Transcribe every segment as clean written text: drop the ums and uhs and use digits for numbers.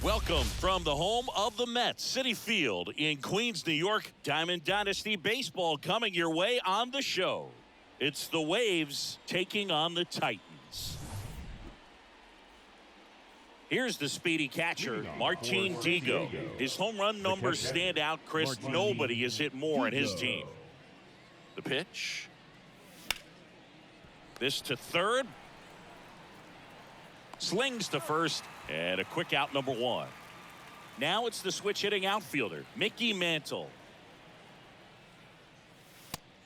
Welcome from the home of the Mets, Citi Field in Queens, New York. Diamond Dynasty Baseball coming your way on the show. It's the Waves taking on the Titans. Here's the speedy catcher, Martin Digo. His home run numbers stand out, Chris. Nobody has hit more in his team. The pitch. This to third. Slings to first. And a quick out, number one. Now it's the switch hitting outfielder, Mickey Mantle.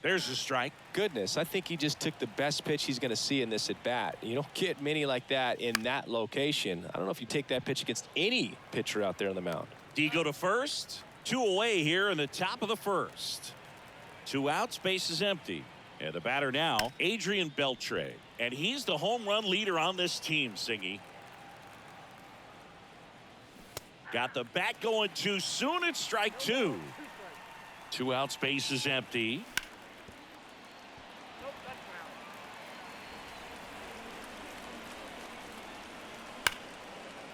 There's a strike. Goodness, I think he just took the best pitch he's going to see in this at bat. You don't get many like that in that location. I don't know if you take that pitch against any pitcher out there on the mound. Digo to first. 2 away here in the top of the first. 2 outs, base is empty. And the batter now, Adrian Beltre. And he's the home run leader on this team, Singy. Got the bat going too soon. It's strike 2. 2 outs, base is empty.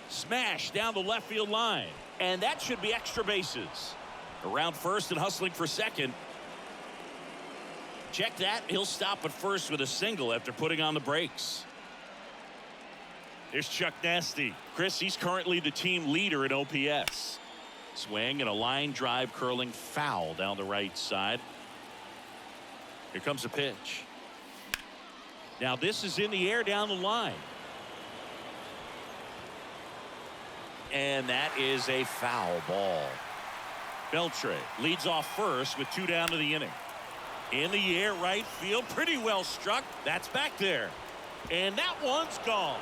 Smash down the left field line. And that should be extra bases. Around first and hustling for second. Check that. He'll stop at first with a single after putting on the brakes. There's Chuck Nasty. Chris, he's currently the team leader in OPS. Swing and a line drive curling foul down the right side. Here comes a pitch. Now this is in the air down the line. And that is a foul ball. Beltre leads off first with 2 down to the inning. In the air right field, pretty well struck. That's back there. And that one's gone.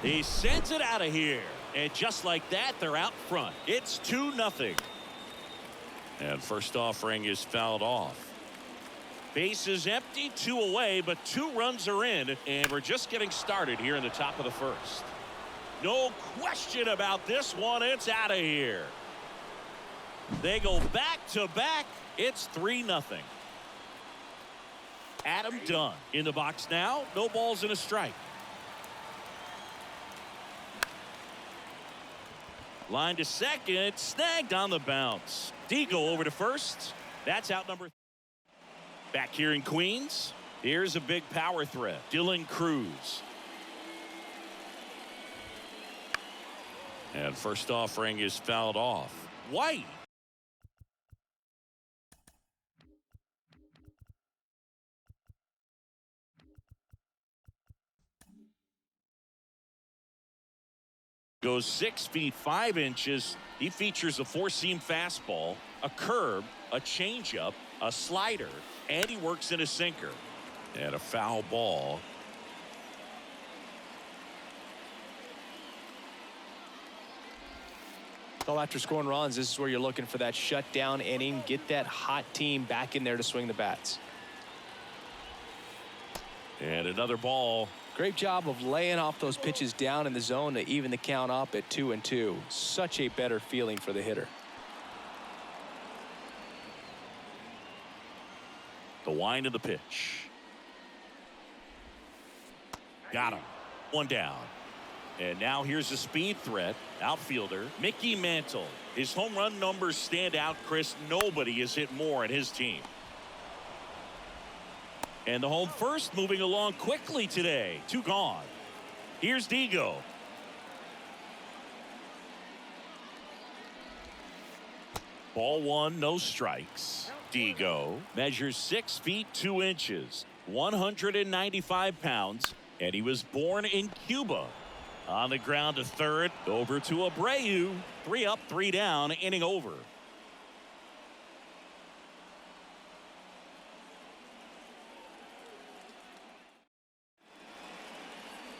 He sends it out of here. And just like that, they're out front. It's 2-0. And first offering is fouled off. Base is empty, 2 away, but 2 runs are in. And we're just getting started here in the top of the first. No question about this one. It's out of here. They go back to back. It's 3-0. Adam Dunn in the box now. No balls and a strike. Line to second. Snagged on the bounce. Digo over to first. That's out number. Back here in Queens. Here's a big power threat. Dylan Cruz. And first offering is fouled off. White. Goes 6 feet 5 inches. He features a 4-seam fastball, a curve, a changeup, a slider, and he works in a sinker. And a foul ball. So after scoring runs, this is where you're looking for that shutdown inning. Get that hot team back in there to swing the bats. And another ball. Great job of laying off those pitches down in the zone to even the count up at 2-2. Such a better feeling for the hitter. The wind of the pitch. Got him. 1 down. And now here's a speed threat. Outfielder Mickey Mantle. His home run numbers stand out, Chris. Nobody has hit more in his team. And the home first moving along quickly today. 2 gone. Here's Digo. Ball 1, no strikes. Digo measures 6 feet 2 inches, 195 pounds, and he was born in Cuba. On the ground to third, over to Abreu. 3 up, 3 down, inning over.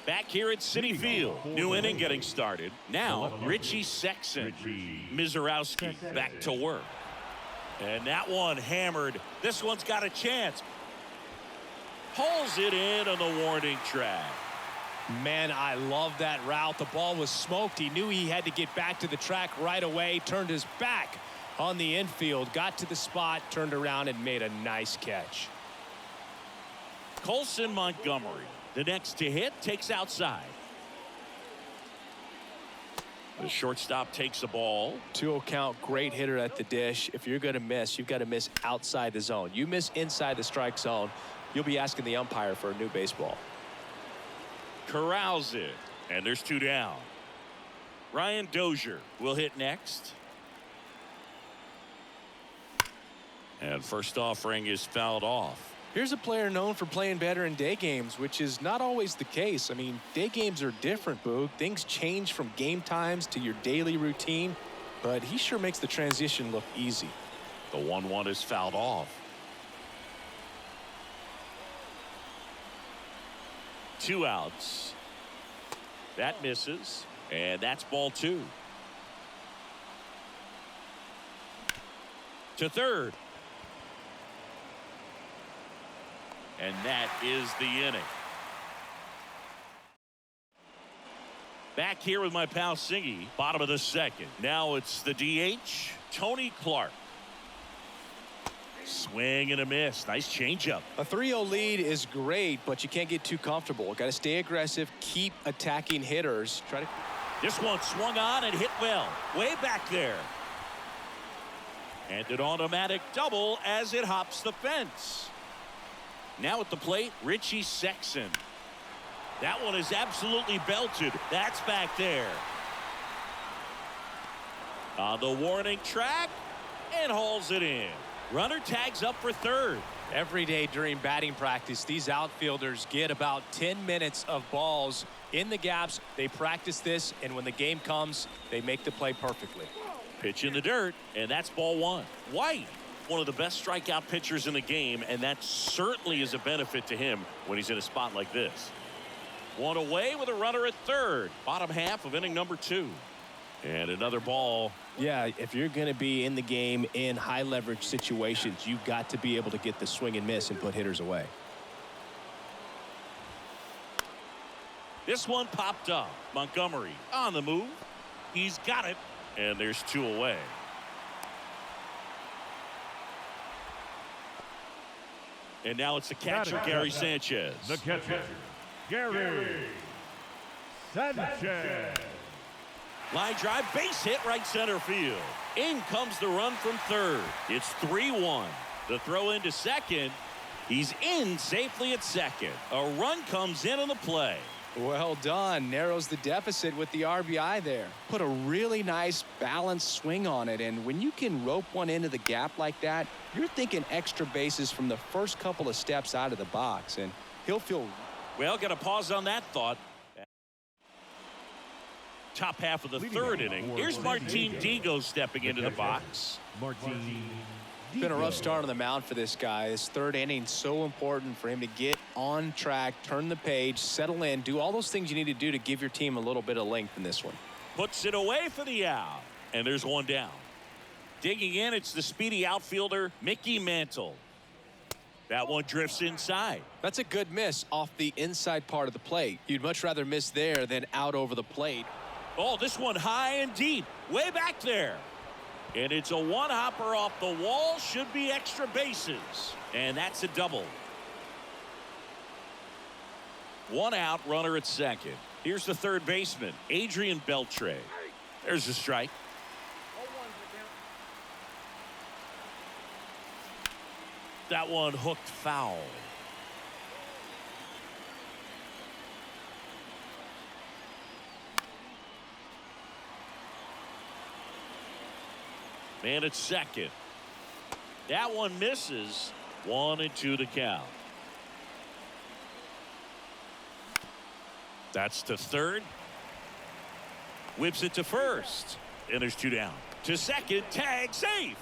Back here at Citi Field. New inning getting started. Now, Richie Sexson. Mizorowski back to work. And that one hammered. This one's got a chance. Pulls it in on the warning track. Man, I love that route. The ball was smoked. He knew he had to get back to the track right away. Turned his back on the infield. Got to the spot, turned around, and made a nice catch. Colson Montgomery. The next to hit takes outside. The shortstop takes the ball. 2-0 count, great hitter at the dish. If you're going to miss, you've got to miss outside the zone. You miss inside the strike zone, you'll be asking the umpire for a new baseball. Corrals it, and there's 2 down. Ryan Dozier will hit next. And first offering is fouled off. Here's a player known for playing better in day games, which is not always the case. I mean, day games are different, Boog. Things change from game times to your daily routine, but he sure makes the transition look easy. The 1-1 is fouled off. 2 outs. That misses, and that's ball 2. To third. And that is the inning. Back here with my pal Singy, bottom of the second. Now it's the DH, Tony Clark. Swing and a miss. Nice changeup. A 3-0 lead is great, but you can't get too comfortable. Got to stay aggressive, keep attacking hitters. This one swung on and hit well. Way back there. And an automatic double as it hops the fence. Now at the plate, Richie Sexson. That one is absolutely belted. That's back there. On the warning track and hauls it in. Runner tags up for third. Every day during batting practice, these outfielders get about 10 minutes of balls in the gaps. They practice this, and when the game comes, they make the play perfectly. Pitch in the dirt, and that's ball 1. White, one of the best strikeout pitchers in the game, and that certainly is a benefit to him when he's in a spot like this. 1 away with a runner at third. Bottom half of inning number 2. And another ball. Yeah, if you're going to be in the game in high leverage situations, you've got to be able to get the swing and miss and put hitters away. This one popped up. Montgomery on the move. He's got it, and there's 2 away. And now it's the catcher, Gary Sanchez. The catcher, Gary Sanchez. Line drive, base hit, right center field. In comes the run from third. It's 3-1. The throw into second. He's in safely at second. A run comes in on the play. Well done. Narrows the deficit with the RBI there. Put a really nice balanced swing on it, and when you can rope one into the gap like that, you're thinking extra bases from the first couple of steps out of the box, and he'll feel. Well, got to pause on that thought. Top half of the third inning. Here's Martin Digo stepping into the box. Been a rough start on the mound for this guy. This third inning, so important for him to get on track, turn the page, settle in, do all those things you need to do to give your team a little bit of length in this one. Puts it away for the out, and there's 1 down. Digging in, it's the speedy outfielder, Mickey Mantle. That one drifts inside. That's a good miss off the inside part of the plate. You'd much rather miss there than out over the plate. Oh, this one high and deep, way back there. And it's a one-hopper off the wall, should be extra bases. And that's a double. 1 out, runner at second. Here's the third baseman, Adrian Beltre. There's a strike. That one hooked foul. Man at second. That one misses. 1-2 to count. That's to third. Whips it to first. And there's 2 down. To second, tag, safe.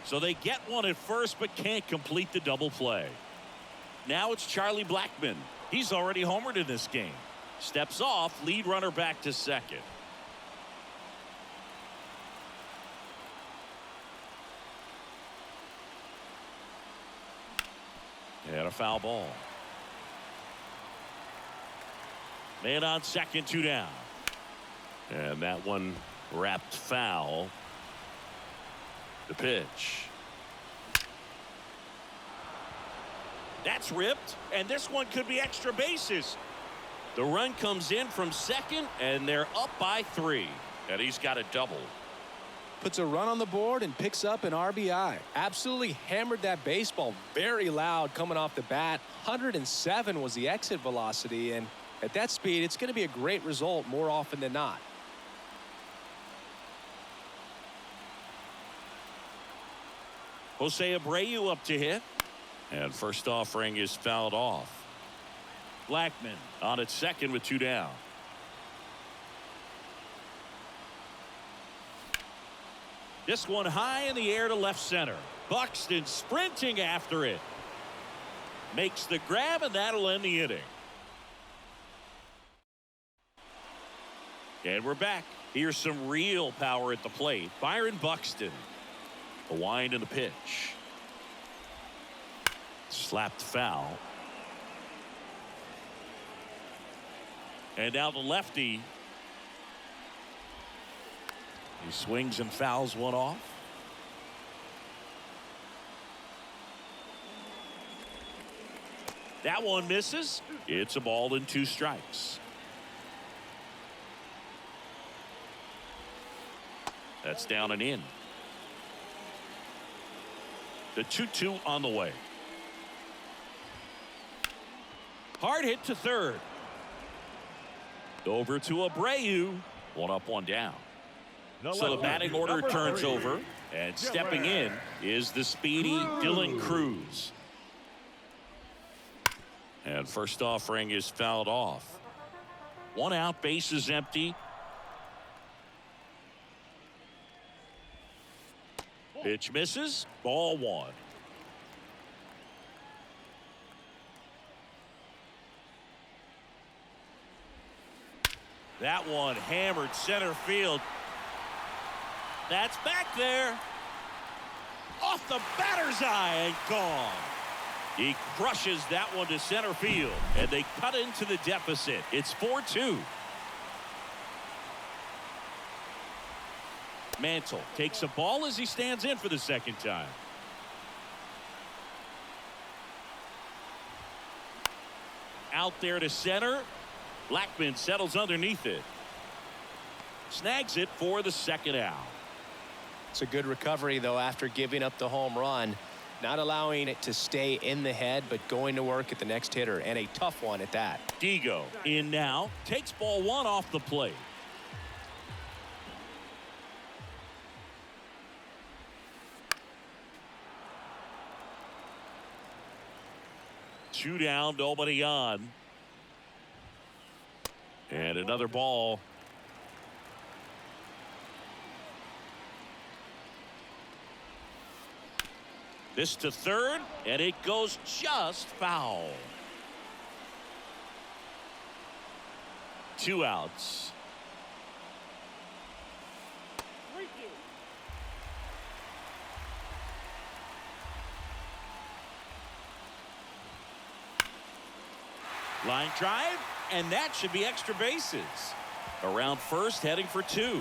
So they get one at first but can't complete the double play. Now it's Charlie Blackmon. He's already homered in this game. Steps off, lead runner back to second. And a foul ball. Man on second, 2 down. And that one wrapped foul. The pitch. That's ripped, and this one could be extra bases. The run comes in from second, and they're up by 3. And he's got a double. Puts a run on the board and picks up an RBI. Absolutely hammered that baseball. Very loud coming off the bat. 107 was the exit velocity, and at that speed, it's going to be a great result more often than not. Jose Abreu up to hit. And first offering is fouled off. Blackman on at second with 2 down. This one high in the air to left center. Buxton sprinting after it. Makes the grab, and that'll end the inning. And we're back. Here's some real power at the plate. Byron Buxton. The wind and the pitch. Slapped foul. And now the lefty. He swings and fouls one off. That one misses. It's a ball and 2 strikes. That's down and in. The 2-2 on the way. Hard hit to third. Over to Abreu. 1 up, 1 down. So the batting order turns over, and stepping in is the speedy Dylan Cruz. And first offering is fouled off. 1 out, bases empty. Pitch misses, ball 1. That one hammered center field. That's back there. Off the batter's eye and gone. He crushes that one to center field, and they cut into the deficit. It's 4-2. Mantle takes a ball as he stands in for the second time. Out there to center. Blackman settles underneath it. Snags it for the second out. It's a good recovery, though, after giving up the home run. Not allowing it to stay in the head, but going to work at the next hitter, and a tough one at that. Digo in now. Takes ball 1 off the plate. Two down, nobody on. And another ball. This to third, and it goes just foul. 2 outs. Line drive, and that should be extra bases. Around first, heading for 2.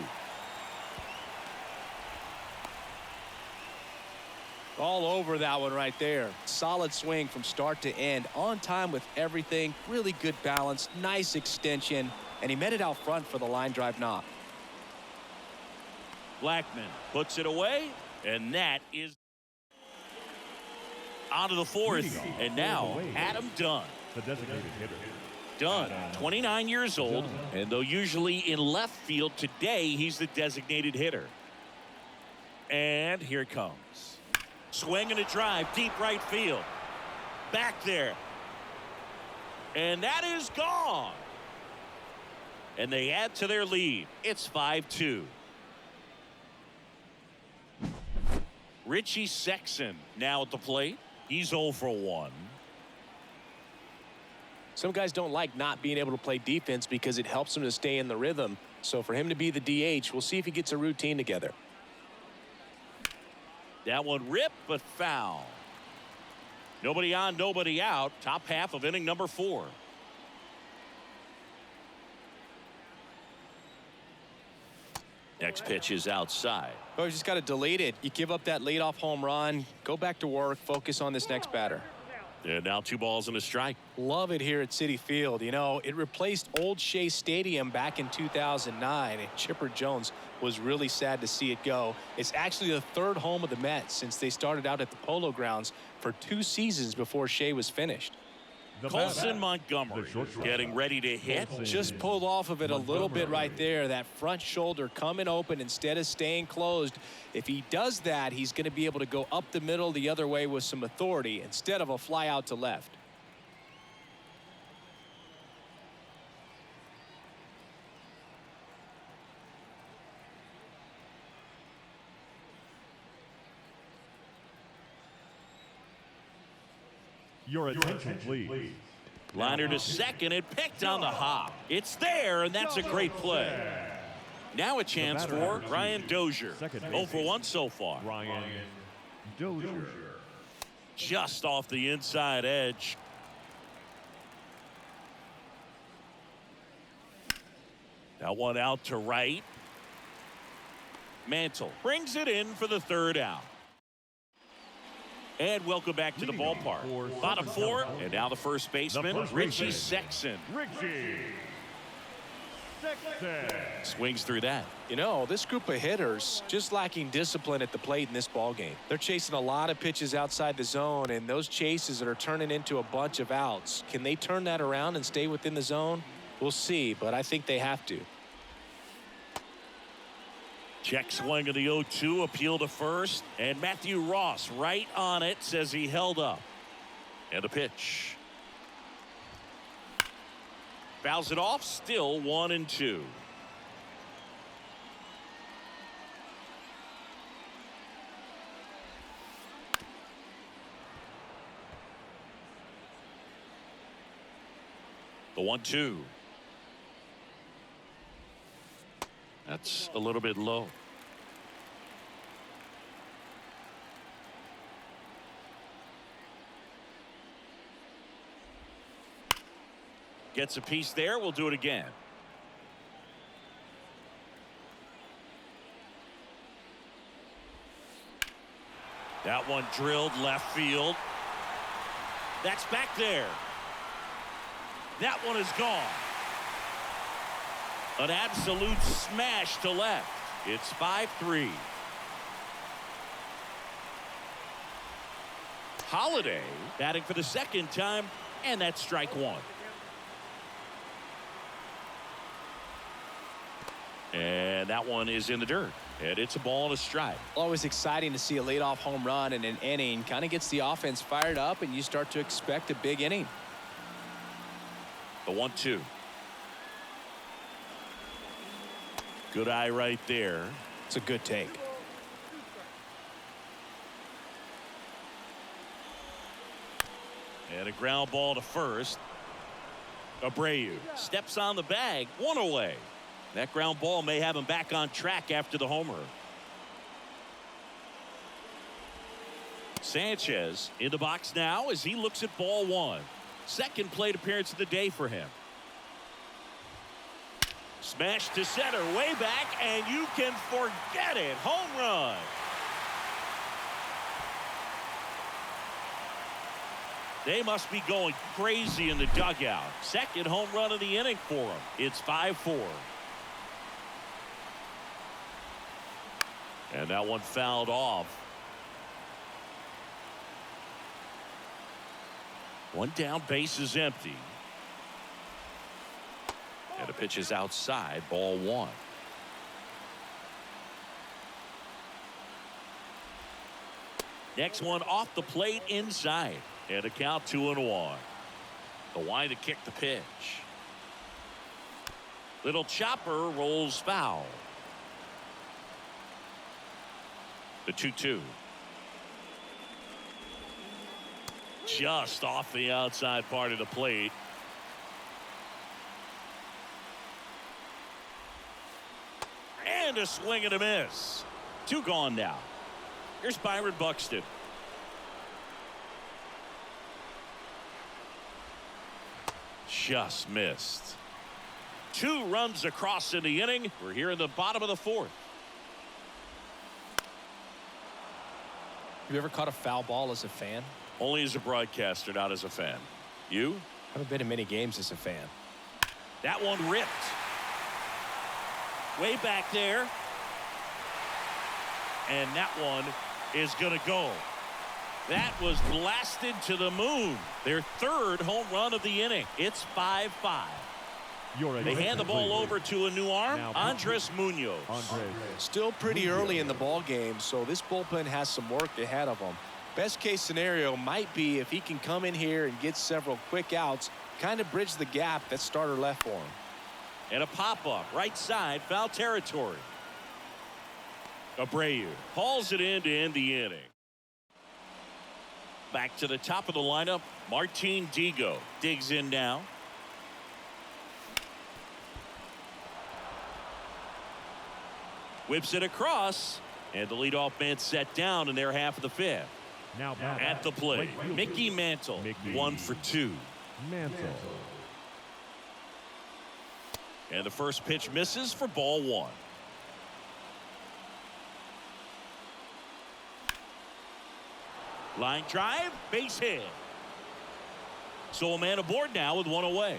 All over that one right there. Solid swing from start to end. On time with everything. Really good balance. Nice extension. And he met it out front for the line drive knock. Blackman puts it away, and that is onto the 4th. And now Adam Dunn. The designated hitter. Dunn, 29 years old, and though usually in left field, today he's the designated hitter. And here it comes. Swing and a drive, deep right field. Back there. And that is gone. And they add to their lead. It's 5-2. Richie Sexson now at the plate. He's 0 for 1. Some guys don't like not being able to play defense because it helps them to stay in the rhythm. So for him to be the DH, we'll see if he gets a routine together. That one ripped, but foul. Nobody on, nobody out. Top half of inning number 4. Next pitch is outside. Oh, you just got to delete it. You give up that leadoff home run. Go back to work. Focus on this next batter. And now 2 balls and a strike. Love it here at Citi Field. You know, it replaced Old Shea Stadium back in 2009, and Chipper Jones was really sad to see it go. It's actually the 3rd home of the Mets since they started out at the Polo Grounds for 2 seasons before Shea was finished. Colson Montgomery getting ready to hit. Just pulled off of it a little bit right there. That front shoulder coming open instead of staying closed. If he does that, he's going to be able to go up the middle the other way with some authority instead of a fly out to left. Your attention, please. Liner to second and picked on the hop. It's there, and that's a great play. Now a chance for Ryan Dozier. 0 for 1 so far. Ryan Dozier. Just off the inside edge. That one out to right. Mantle brings it in for the 3rd out. And welcome back to the ballpark. Bottom 4, and now the first baseman, Richie Sexson. Richie Sexson. Swings through that. You know, this group of hitters just lacking discipline at the plate in this ball game. They're chasing a lot of pitches outside the zone, and those chases that are turning into a bunch of outs. Can they turn that around and stay within the zone? We'll see, but I think they have to. Check swing of the 0-2, appeal to first, and Matthew Ross right on it, says he held up. And a pitch. Fouls it off, still 1-2. The 1-2. That's a little bit low. Gets a piece there. We'll do it again. That one drilled left field. That's back there. That one is gone. An absolute smash to left. It's 5-3. Holiday batting for the 2nd time, and that's strike 1. And that one is in the dirt. And it's a ball and a strike. Always exciting to see a leadoff home run in an inning. Kind of gets the offense fired up, and you start to expect a big inning. The 1-2. Good eye right there. It's a good take. And a ground ball to first. Abreu steps on the bag. 1 away. That ground ball may have him back on track after the homer. Sanchez in the box now as he looks at ball 1. 2nd plate appearance of the day for him. Smash to center, way back, and you can forget it. Home run. They must be going crazy in the dugout. 2nd home run of the inning for them. It's 5-4. And that one fouled off. 1 down, base is empty. And the pitch is outside, ball 1. Next one off the plate inside. And a count 2-1. The wind to kick the pitch. Little chopper rolls foul. The 2-2. Just off the outside part of the plate. And a swing and a miss. 2 gone now. Here's Byron Buxton. Just missed. 2 runs across in the inning. We're here in the bottom of the 4th. Have you ever caught a foul ball as a fan? Only as a broadcaster, not as a fan. You? Haven't been to many games as a fan. That one ripped. Way back there. And that one is going to go. That was blasted to the moon. Their third home run of the inning. It's 5-5. They hand the ball over to a new arm, Andres Munoz. Still pretty early in the ball game, so this bullpen has some work ahead of them. Best case scenario might be if he can come in here and get several quick outs, kind of bridge the gap that starter left for him. And a pop-up, right side, foul territory. Abreu hauls it in to end the inning. Back to the top of the lineup, Martin Digo digs in now. Whips it across, and the leadoff man set down in their half of the fifth. Now at the plate, Mickey Mantle, 1 for 2. Mantle. And the first pitch misses for ball 1. Line drive, base hit. So a man aboard now with 1 away.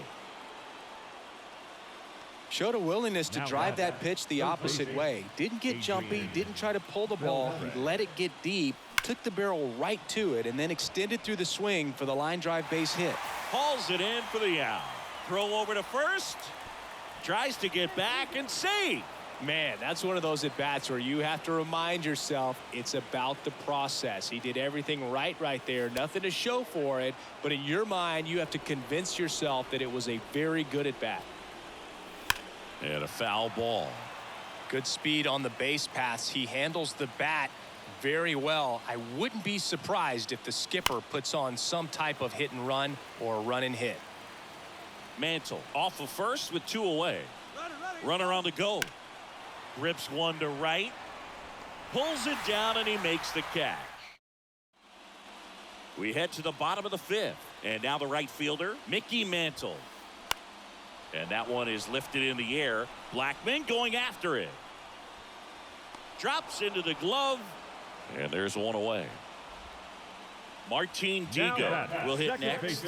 Showed a willingness to drive that pitch the opposite way. Didn't get jumpy, didn't try to pull the ball. He let it get deep, took the barrel right to it, and then extended through the swing for the line drive base hit. Hauls it in for the out. Throw over to first. Tries to get back and save. Man, that's one of those at-bats where you have to remind yourself it's about the process. He did everything right there. Nothing to show for it. But in your mind, you have to convince yourself that it was a very good at-bat. And a foul ball. Good speed on the base paths. He handles the bat very well. I wouldn't be surprised if the skipper puts on some type of hit and run or run and hit. Mantle off of first with 2 away. Runner on the go. Rips one to right. Pulls it down and he makes the catch. We head to the bottom of the 5th. And now the right fielder, Mickey Mantle. And that one is lifted in the air. Blackman going after it. Drops into the glove. And there's 1 away. Martin Digo will hit next.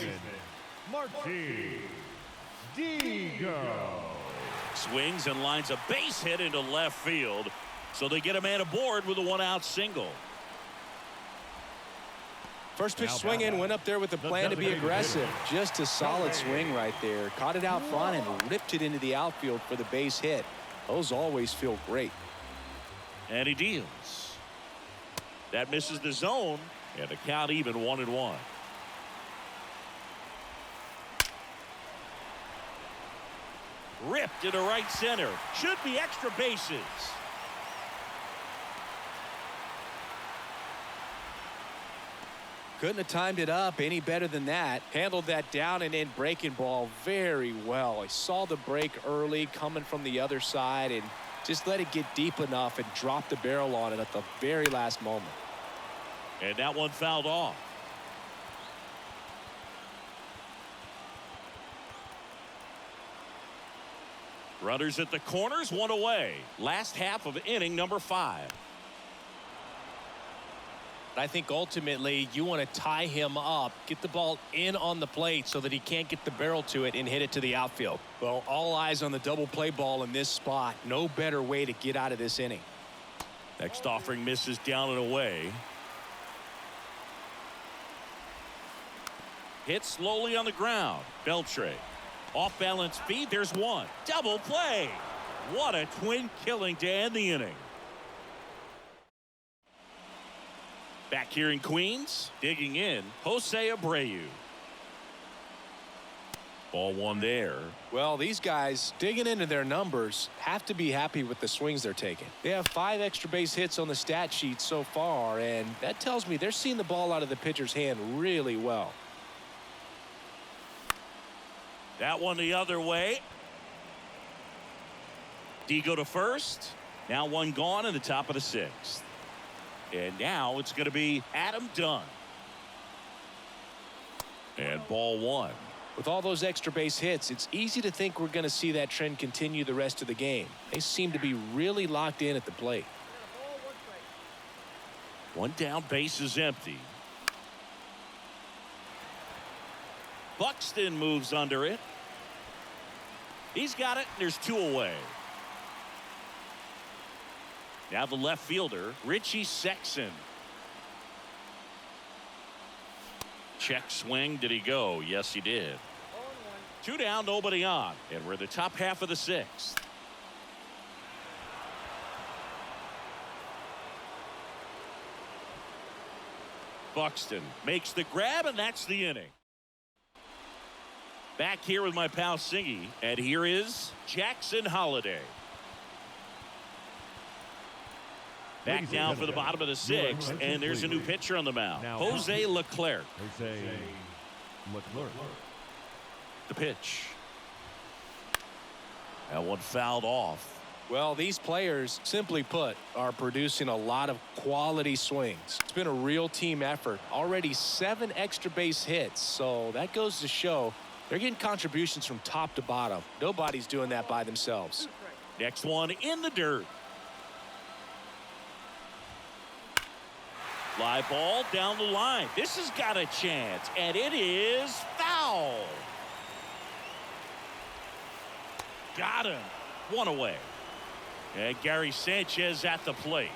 Martin Digo. Swings and lines a base hit into left field. So they get a man aboard with a 1-out single. First pitch swinging, went up there with the plan to be aggressive. Just a solid swing right there. Caught it out front and ripped it into the outfield for the base hit. Those always feel great. And he deals. That misses the zone, and the count even 1-1. Ripped into right center. Should be extra bases. Couldn't have timed it up any better than that. Handled that down and in breaking ball very well. He saw the break early coming from the other side and just let it get deep enough and drop the barrel on it at the very last moment. And that one fouled off. Runners at the corners, 1 away. Last half of inning number 5. I think ultimately you want to tie him up, get the ball in on the plate so that he can't get the barrel to it and hit it to the outfield. Well, all eyes on the double play ball in this spot. No better way to get out of this inning. Next offering misses down and away. Hit slowly on the ground. Beltre. Off balance feed. There's 1. Double play. What a twin killing to end the inning. Back here in Queens, digging in, Jose Abreu. Ball 1 there. Well, these guys digging into their numbers have to be happy with the swings they're taking. They have 5 extra base hits on the stat sheet so far, and that tells me they're seeing the ball out of the pitcher's hand really well. That one the other way. Digo to first. Now 1 gone in the top of the 6th. And now it's going to be Adam Dunn. And ball 1. With all those extra base hits, it's easy to think we're going to see that trend continue the rest of the game. They seem to be really locked in at the plate. 1 down, base is empty. Buxton moves under it. He's got it. There's 2 away. Now the left fielder, Richie Sexson. Check swing. Did he go? Yes, he did. 2 down, nobody on. And we're in the top half of the 6th. Buxton makes the grab, and that's the inning. Back here with my pal Singy, and here is Jackson Holiday. Back down for the bottom of the 6th, and there's a new pitcher on the mound, Jose Leclerc. Jose Leclerc. The pitch. That one fouled off. Well, these players, simply put, are producing a lot of quality swings. It's been a real team effort. Already 7 extra base hits, so that goes to show they're getting contributions from top to bottom. Nobody's doing that by themselves. Next one in the dirt. Fly ball down the line. This has got a chance, and it is foul. Got him. 1 away. And Gary Sanchez at the plate.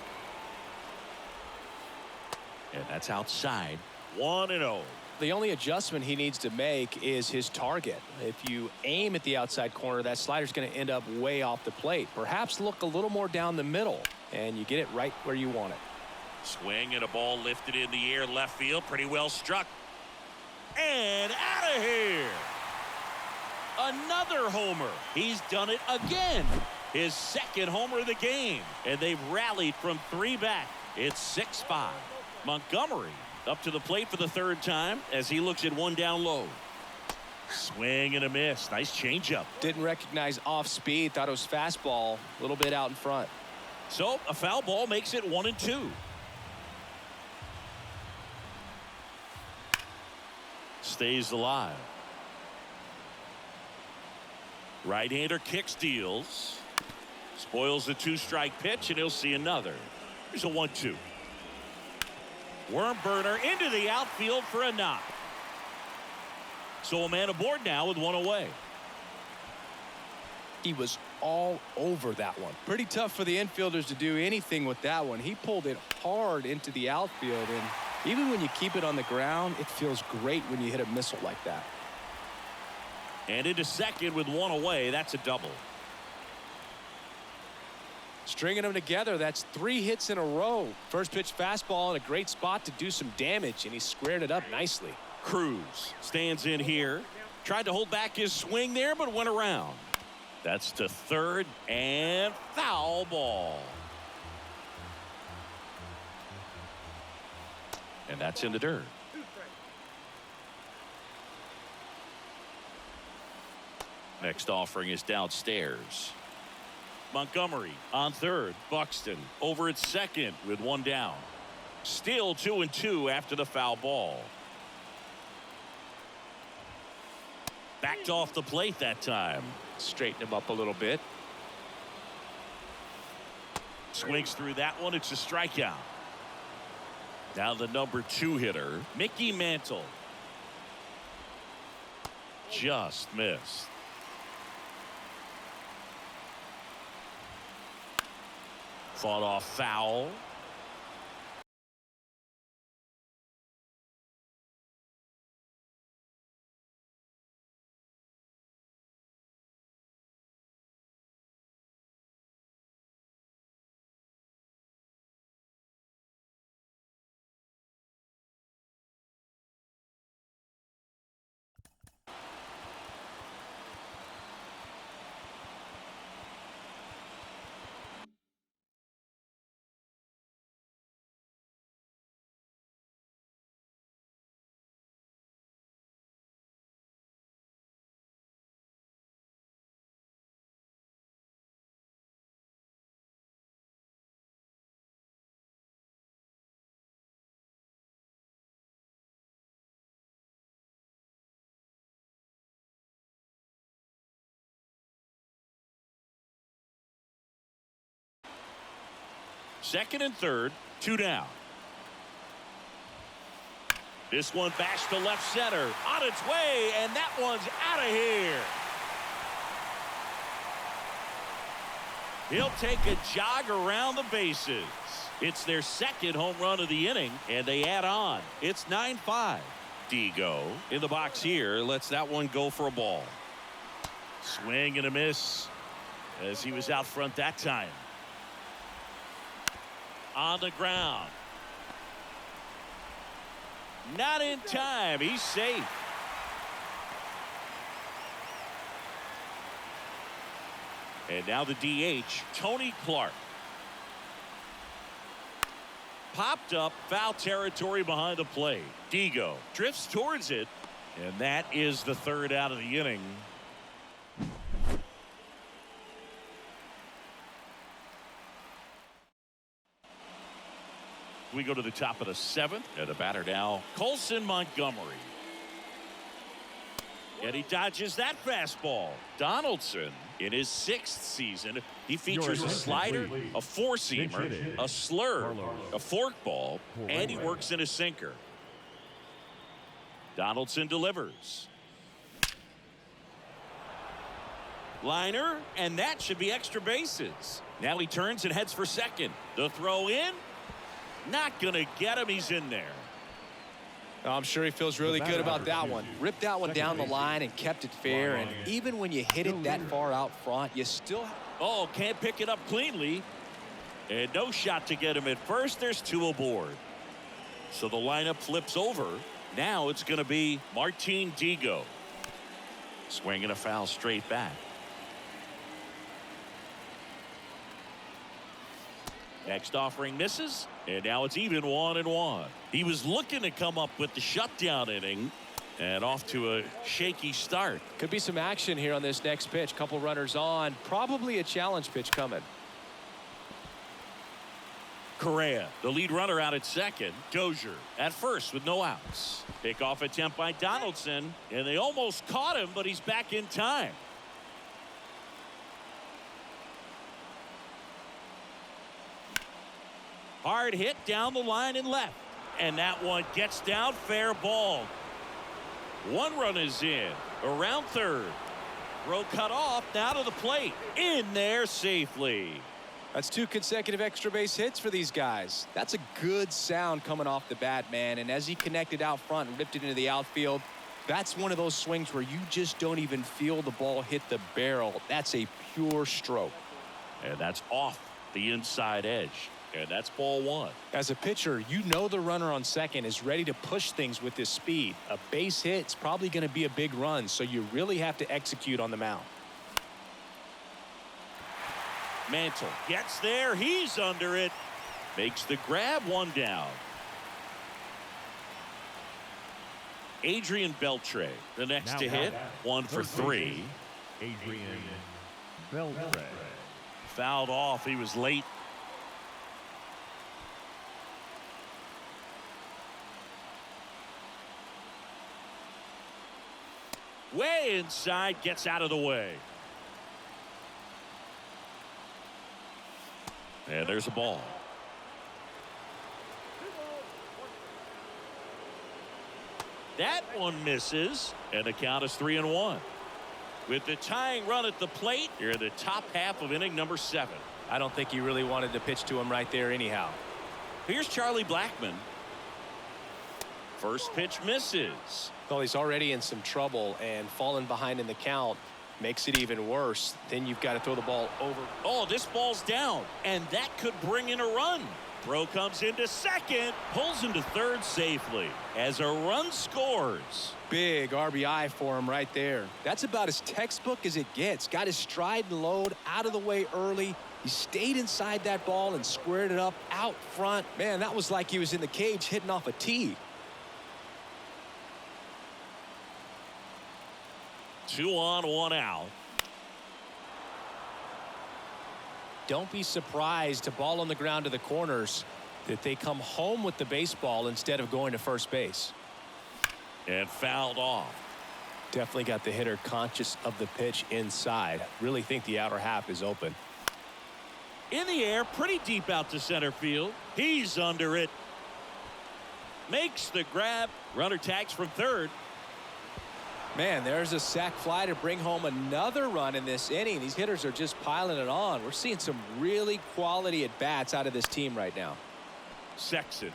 And that's outside. 1-0. The only adjustment he needs to make is his target. If you aim at the outside corner, that slider's going to end up way off the plate. Perhaps look a little more down the middle, and you get it right where you want it. Swing and a ball lifted in the air left field. Pretty well struck. And out of here. Another homer. He's done it again. His 2nd homer of the game. And they've rallied from 3 back. It's 6-5. Montgomery up to the plate for the 3rd time as he looks at 1 down low. Swing and a miss. Nice changeup. Didn't recognize off speed. Thought it was fastball. A little bit out in front. So a foul ball makes it 1-2. Stays alive. Right-hander kick steals. Spoils the 2-strike pitch, and he'll see another. Here's a 1-2. Worm burner into the outfield for a knock. So a man aboard now with 1 away. He was all over that one. Pretty tough for the infielders to do anything with that one. He pulled it hard into the outfield, and even when you keep it on the ground, it feels great when you hit a missile like that. And into second with 1 away. That's a double. Stringing them together, that's 3 hits in a row. First pitch fastball in a great spot to do some damage, and he squared it up nicely. Cruz stands in here. Tried to hold back his swing there, but went around. That's to third, and foul ball. And that's in the dirt. Next offering is downstairs. Montgomery on third. Buxton over at second with 1 down. Still 2-2 after the foul ball. Backed off the plate that time. Straighten him up a little bit. Swings through that one. It's a strikeout. Now the number 2 hitter, Mickey Mantle. Just missed. Fought off foul. Second and third, 2 down. This one bashed to left center. On its way, and that one's out of here. He'll take a jog around the bases. It's their second home run of the inning, and they add on. It's 9-5. Digo in the box here lets that one go for a ball. Swing and a miss as he was out front that time. On the ground. Not in time. He's safe. And now the DH, Tony Clark. Popped up, foul territory behind the plate. Digo drifts towards it, and that is the third out of the inning. We go to the top of the seventh, and the batter now, Colson Montgomery. And he dodges that fastball. Donaldson, in his 6th season, he features a slider, a four-seamer, a slur, a forkball, and he works in a sinker. Donaldson delivers. Liner, and that should be extra bases. Now he turns and heads for second. The throw in, not going to get him. He's in there. I'm sure he feels really good about that one. Ripped that one down the line and kept it fair. And even when you hit it that far out front, you still... Oh, can't pick it up cleanly. And no shot to get him at first. There's 2 aboard. So the lineup flips over. Now it's going to be Martin Digo. Swinging a foul straight back. Next offering misses, and now it's even 1-1. He was looking to come up with the shutdown inning, and off to a shaky start. Could be some action here on this next pitch. Couple runners on, probably a challenge pitch coming. Correa, the lead runner, out at second. Dozier at first with no outs. Pickoff attempt by Donaldson, and they almost caught him, but he's back in time. Hard hit down the line and left. And that one gets down, fair ball. 1 run is in. Around third. Throw cut off, now to the plate. In there safely. That's 2 consecutive extra base hits for these guys. That's a good sound coming off the bat, man. And as he connected out front and ripped it into the outfield, that's one of those swings where you just don't even feel the ball hit the barrel. That's a pure stroke. And that's off the inside edge. And that's ball 1. As a pitcher, you know the runner on second is ready to push things with his speed. A base hit's probably going to be a big run, so you really have to execute on the mound. Mantle gets there. He's under it. Makes the grab. 1 down. Adrian Beltre, the next to hit. 1 for 3. Adrian Beltre. Fouled off. He was late. Way inside, gets out of the way. And there's a ball. That one misses, and the count is 3-1. With the tying run at the plate, you're in the top half of inning number 7. I don't think he really wanted to pitch to him right there anyhow. Here's Charlie Blackmon. First pitch misses. Well, he's already in some trouble, and falling behind in the count makes it even worse. Then you've got to throw the ball over. Oh, this ball's down, and that could bring in a run. Throw comes into second, pulls into third safely as a run scores. Big RBI for him right there. That's about as textbook as it gets. Got his stride and load out of the way early. He stayed inside that ball and squared it up out front. Man, that was like he was in the cage hitting off a tee. 2 on, 1 out. Don't be surprised to ball on the ground to the corners that they come home with the baseball instead of going to first base. And fouled off. Definitely got the hitter conscious of the pitch inside. Really think the outer half is open. In the air, pretty deep out to center field. He's under it. makes the grab. Runner tags from third. Man, there's a sac fly to bring home another run in this inning. These hitters are just piling it on. We're seeing some really quality at-bats out of this team right now. Sexton.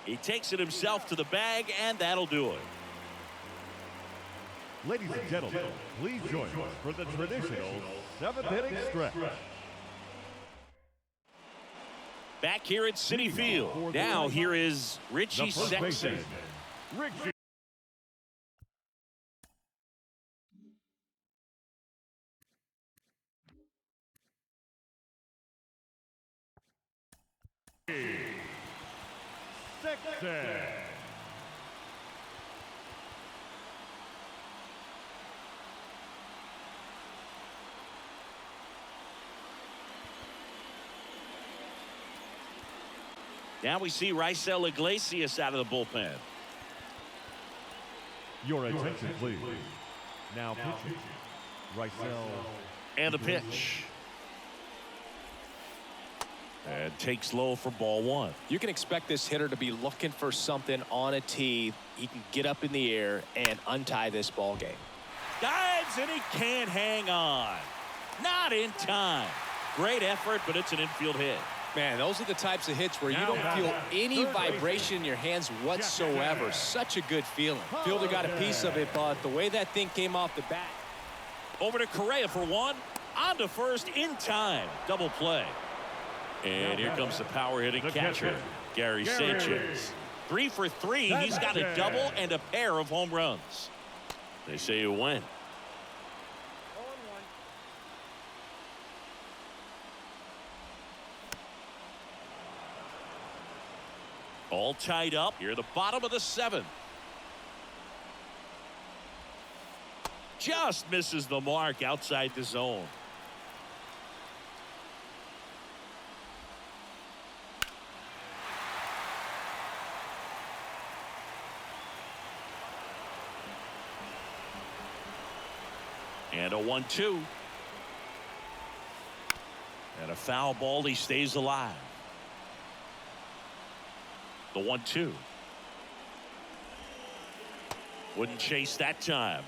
He takes it himself to the bag, and that'll do it. Ladies and gentlemen, please join us for the traditional 7th inning stretch. Back here at Citi Field. Now here is Richie Sexton. Richie. Sexton. Now we see Raisel Iglesias out of the bullpen. Your attention, please. Now pitching. Raisel. And the pitch. And takes low for ball one. You can expect this hitter to be looking for something on a tee. He can get up in the air and untie this ball game. Dives, and he can't hang on. Not in time. Great effort, but it's an infield hit. Man, those are the types of hits where you don't feel any vibration in your hands whatsoever. Such a good feeling. Fielder got a piece of it, but the way that thing came off the bat. Over to Correa for one. On to first in time. Double play. And here comes the power-hitting catcher, Gary Sanchez. 3 for 3. He's got a double and a pair of home runs. They say you win. All tied up here at the bottom of the 7th. Just misses the mark outside the zone. And a 1-2. And a foul ball. He stays alive. The 1-2. Wouldn't chase that time.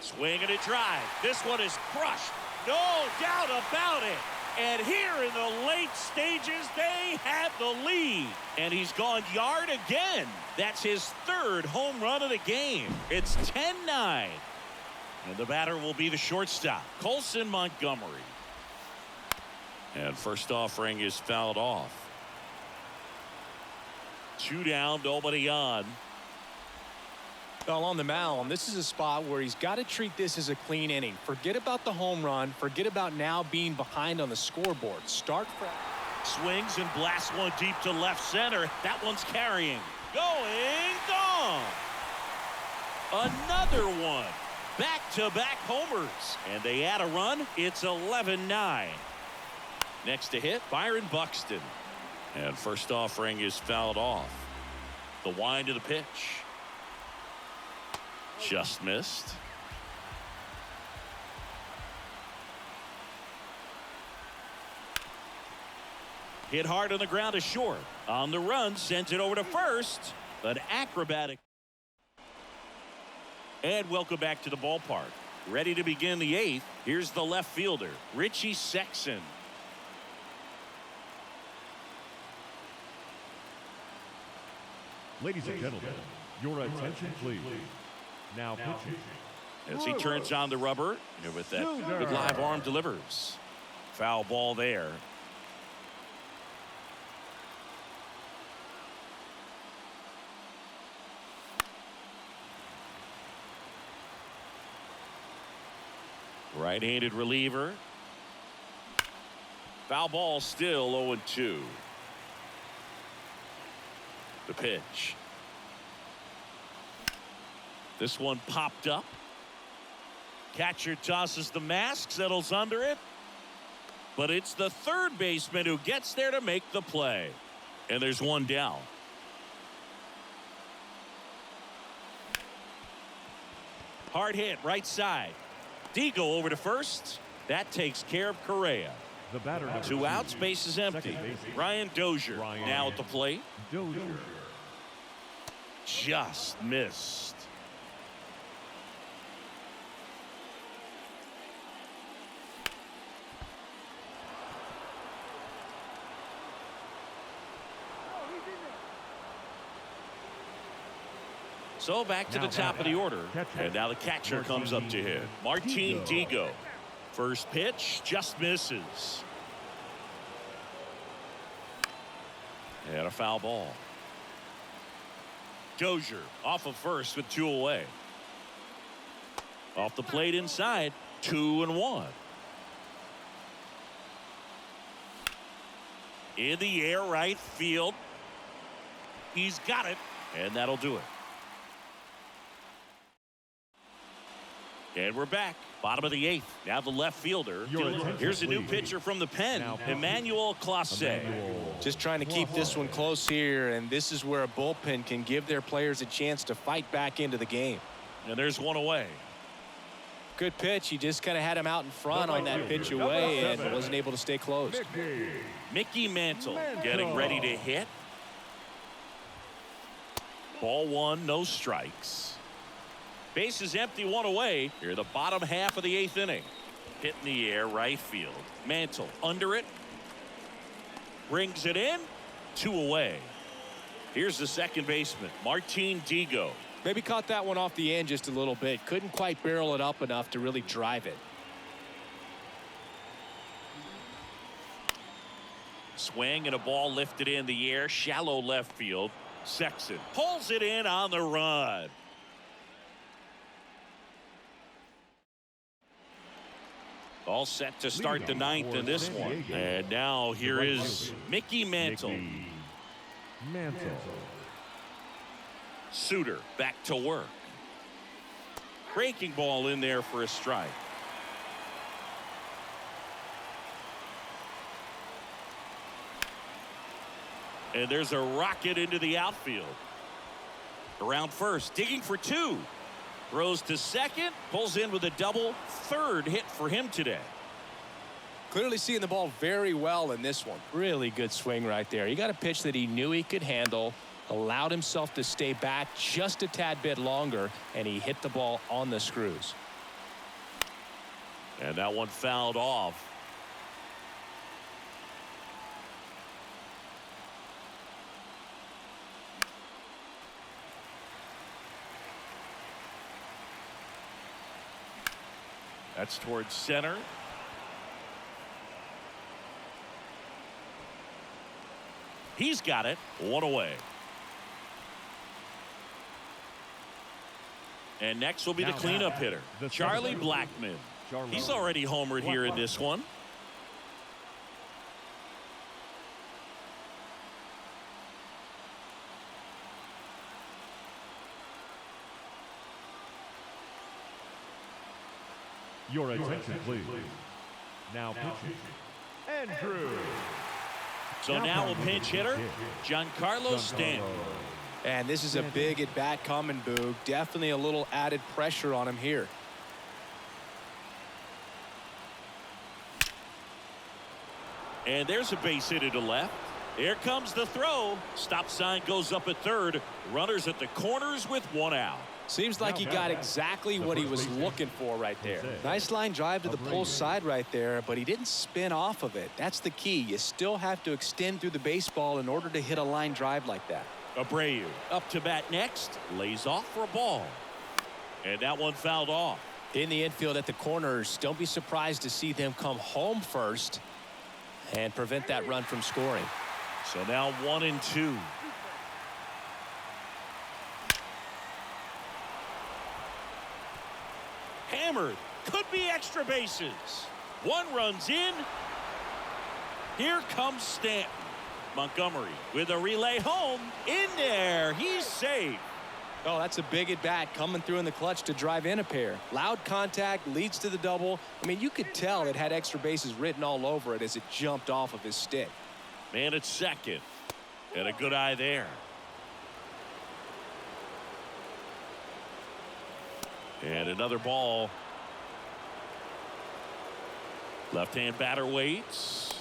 Swing and a drive. This one is crushed. No doubt about it. And here in the late stages, they have the lead. And he's gone yard again. That's his 3rd home run of the game. It's 10-9. And the batter will be the shortstop, Colson Montgomery. And first offering is fouled off. 2 down, nobody on. Well, on the mound, this is a spot where he's got to treat this as a clean inning. Forget about the home run. Forget about now being behind on the scoreboard. Start fresh. Swings and blasts one deep to left center. That one's carrying. Going gone. Another one. Back-to-back homers. And they add a run. It's 11-9. Next to hit, Byron Buxton. And first offering is fouled off. The wind of the pitch. Just missed. Hit hard on the ground to short. On the run, sends it over to first. An acrobatic. And welcome back to the ballpark. Ready to begin the 8th. Here's the left fielder, Richie Sexton. Ladies and gentlemen, your attention, please. Now pitching. As he turns on the rubber, and with that good live arm delivers. Foul ball there. Right-handed reliever. Foul ball, still 0-2. The pitch. This one popped up. Catcher tosses the mask, settles under it. But it's the third baseman who gets there to make the play. And there's one down. Hard hit, right side. Digo over to first. That takes care of Correa. The batter number 2 outs, base is empty. second baseman, Ryan Dozier now at the plate. Dozier. Just missed. So back to the top of the order. And now the catcher comes up to hit. Martin Digo. First pitch just misses. And a foul ball. Dozier off of first with 2 away. Off the plate inside, 2-1. In the air, right field. He's got it, and that'll do it. And we're back. Bottom of the 8th. Now the left fielder. Here's a new pitcher from the pen, Emmanuel Clase. Just trying to keep this one close here, and this is where a bullpen can give their players a chance to fight back into the game. And there's 1 away. Good pitch. He just kind of had him out in front on that pitch away and wasn't able to stay close. Mickey Mantle getting ready to hit. Ball 1, no strikes. Base is empty, 1 away. Here, the bottom half of the 8th inning. Hit in the air, right field. Mantle under it. Brings it in. 2 away. Here's the second baseman, Martin Digo. Maybe caught that one off the end just a little bit. Couldn't quite barrel it up enough to really drive it. Swing and a ball lifted in the air. Shallow left field. Sexton pulls it in on the run. All set to start the 9th in this one. And now here is Mickey Mantle. Suter back to work. Breaking ball in there for a strike. And there's a rocket into the outfield. Around first, digging for 2. Throws to second, pulls in with a double. 3rd hit for him today. Clearly seeing the ball very well in this one. Really good swing right there. He got a pitch that he knew he could handle, allowed himself to stay back just a tad bit longer, and he hit the ball on the screws. And that one fouled off. That's towards center. He's got it. 1 away. And next will be the cleanup hitter, Charlie Blackmon. He's already homered here in this one. Your attention, please. Now pitching, Andrew. So now a pinch hitter, Giancarlo Stanton. And this is a big at bat coming, Boog. Definitely a little added pressure on him here. And there's a base hit to left. Here comes the throw. Stop sign goes up at 3rd. Runners at the corners with 1 out. Seems like he got exactly what he was looking for right there. Nice line drive to the pull side right there, but he didn't spin off of it. That's the key. You still have to extend through the baseball in order to hit a line drive like that. Abreu up to bat next. Lays off for a ball. And that one fouled off. In the infield at the corners, don't be surprised to see them come home first and prevent that run from scoring. So now 1-2. Hammered. Could be extra bases. 1 runs in. Here comes Stanton. Montgomery with a relay home. In there. He's safe. Oh, that's a big at bat coming through in the clutch to drive in a pair. Loud contact leads to the double. I mean, you could tell it had extra bases written all over it as it jumped off of his stick. Man at second. And a good eye there. And another ball. Left-hand batter waits.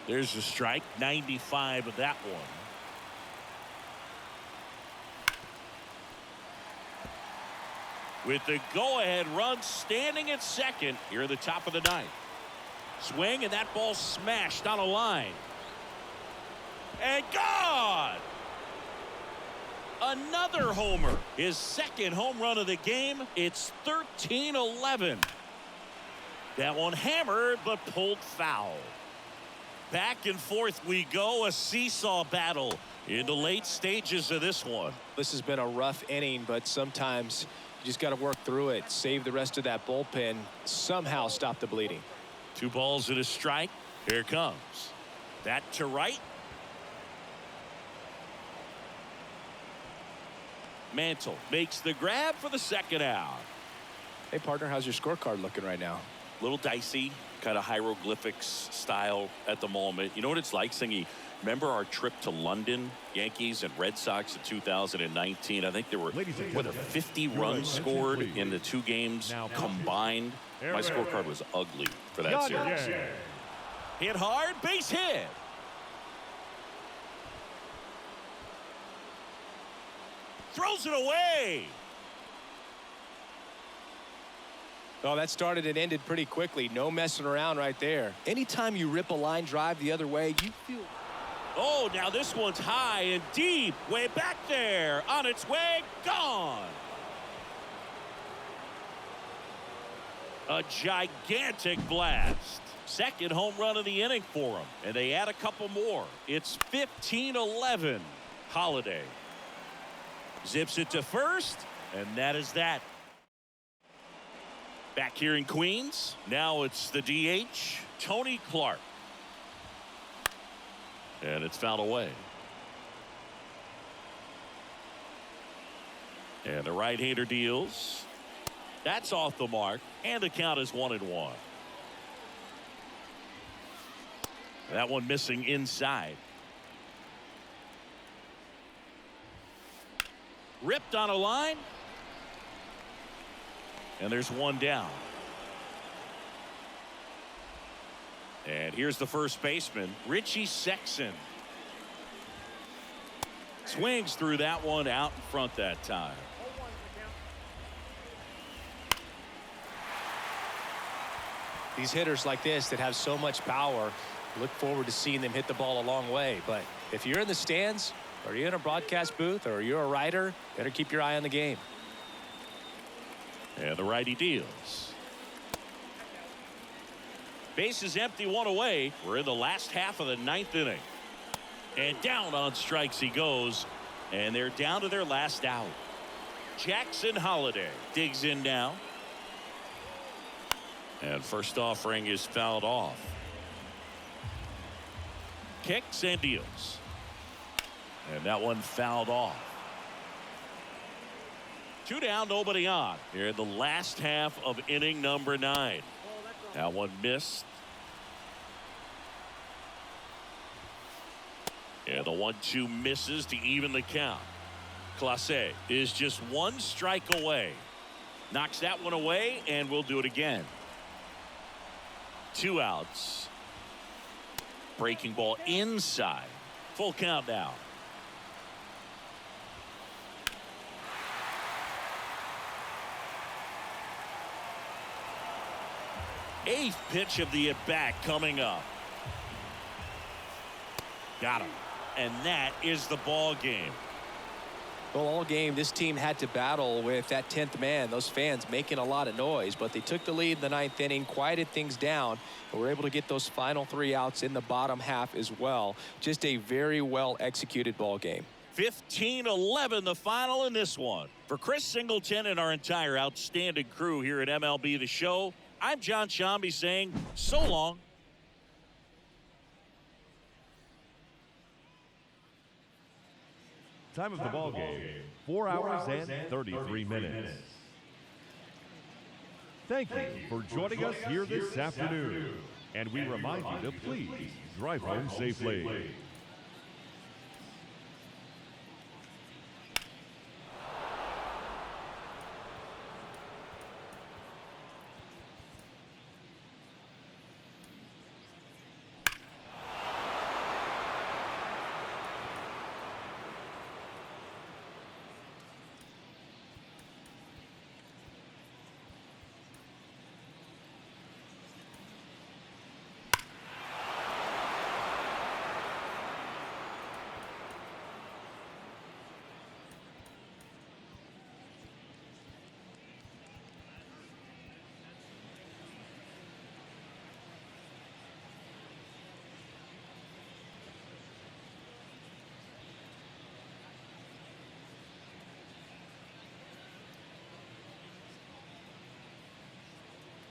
There's a strike. 95 of that one. With the go-ahead run standing at second here at the top of the ninth. Swing, and that ball smashed on a line. And gone! Another homer. His second home run of the game. It's 13-11. That one hammered, but pulled foul. Back and forth we go. A seesaw battle in the late stages of this one. This has been a rough inning, but sometimes you just got to work through it. Save the rest of that bullpen. Somehow stop the bleeding. 2 balls and a strike. Here it comes. That to right. Mantle makes the grab for the second out. Hey, partner, how's your scorecard looking right now? Little dicey, kind of hieroglyphics style at the moment. You know what it's like, Singy? Remember our trip to London, Yankees and Red Sox in 2019? I think there were, what, 50 runs scored in the 2 games combined. My scorecard was ugly for that series. Hit hard, base hit. Throws it away. Oh, that started and ended pretty quickly. No messing around right there. Anytime you rip a line drive the other way, you feel... Oh, now this one's high and deep. Way back there. On its way. Gone. A gigantic blast. Second home run of the inning for him. And they add a couple more. It's 15-11. Holiday zips it to first. And that is that. Back here in Queens. Now it's the DH, Tony Clark. And it's fouled away. And the right-hander deals. That's off the mark. And the count is 1-1. That one missing inside. Ripped on a line. And there's one down. And here's the first baseman, Richie Sexson. Swings through that one out in front that time. These hitters like this that have so much power, look forward to seeing them hit the ball a long way. But if you're in the stands, or you're in a broadcast booth, or you're a writer, better keep your eye on the game. And the righty deals. Base is empty, 1 away. We're in the last half of the 9th inning. And down on strikes he goes. And they're down to their last out. Jackson Holiday digs in now. And first offering is fouled off. Kicks and deals. And that one fouled off. 2 down, nobody on. Here in the last half of inning number 9. That one missed. And the 1-2 misses to even the count. Clase is just 1 strike away. Knocks that one away, and we'll do it again. 2 outs. Breaking ball inside. Full count now. 8th pitch of the at-bat coming up. Got him. And that is the ball game. Well, all game, this team had to battle with that 10th man. Those fans making a lot of noise, but they took the lead in the 9th inning, quieted things down, and were able to get those final 3 outs in the bottom half as well. Just a very well executed ball game. 15-11 the final in this one. For Chris Singleton and our entire outstanding crew here at MLB The Show, I'm John Shambi saying so long. Time of the ball game, 4 hours and 33 minutes. Thank you for joining us here this afternoon. And we remind you to please drive home safely.